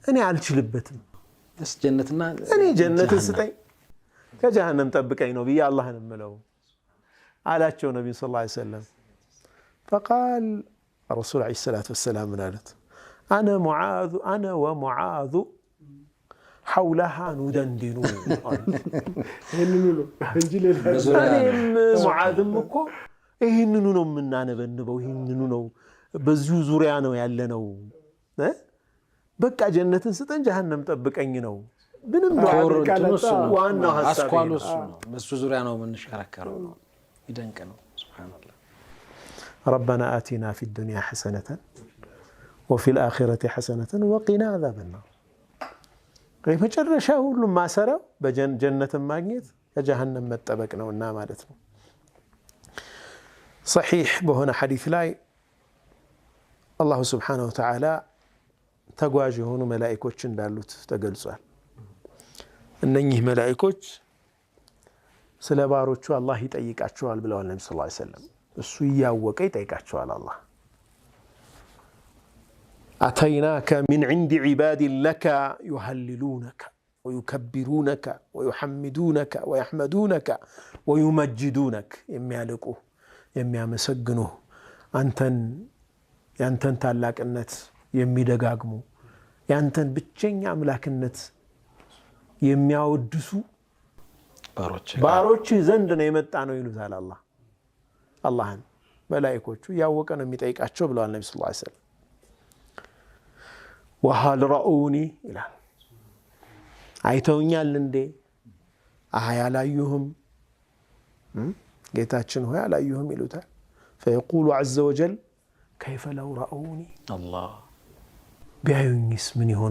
እኔ አልችልበትም ጀነትና እኔ ጀነት ስጠኝ ከጀሃነም ጠብቀኝ ነው ብዬ አላህን እምለው አላቸው ነብዩ ሰለላሁ ዐለይሂ ወሰለም فقال الرسول عليه الصلاة والسلام قالت أنا ومعاذ حولها ندندن እኔም ሙዓዝም እኮ ይህንኑ ነው የምናነበንበው ይህንኑ ነው በዚሁ ዙሪያ ነው ያለነው በቃ ጀነትን ስጠን ጀሃነም ጠብቀኝ ነው ምንም ዋናው ሐሳብ ነው በሱ ዙሪያ ነው የምንሽከረከረው ነው ይደንቅ ነው ሱብሃንአላህ ربنا آتنا في الدنيا حسنة وفي الآخرة حسنة وقنا عذاب النار መጨረሻው ሁሉም ማሰራው በጀነት ማግኘት ከጀሃነም መጠበቅ ነውና ማለት ነው صحيح በሆነ ሐዲስ ላይ አላህ Subhanahu Wa Ta'ala ተጓዥ የሆኑ መላእክቶች እንዳሉት ተገልጿል እነኚህ መላእክቶች ስለ ባሮቹ አላህ ይጠይቃቸዋል ብለዋል ነብዩ ሰለላሁ ዐለይሂ ወሰለም እሱ ያወቀ ይጠይቃቸዋል አላህ أتيناك من عند عباد لك يهللونك ويكبرونك ويحمدونك ويحمدونك ويمجدونك يميالكو يميامسجنو يانتن ታላቅነት የሚደጋግሙ ያንተን ብቸኛ አምላክነት የሚያወድሱ ባሮች ዘንድ ነው የመጣ ነው ይሉታል አላህን መላእክቶቹ ያወቀ ነው የሚጠይቃቸው ብለዋል ነብዩ ሰለላሁ ዐለይሂ ወሰለም وهل رأوني إلى አይተውኛል እንዴ አያላዩህም ጌታችን ሆይ አላዩህም ይሉታል فيقول عز وجل كيف لو رأوني الله ቢያዩኝስ ምን ይሆን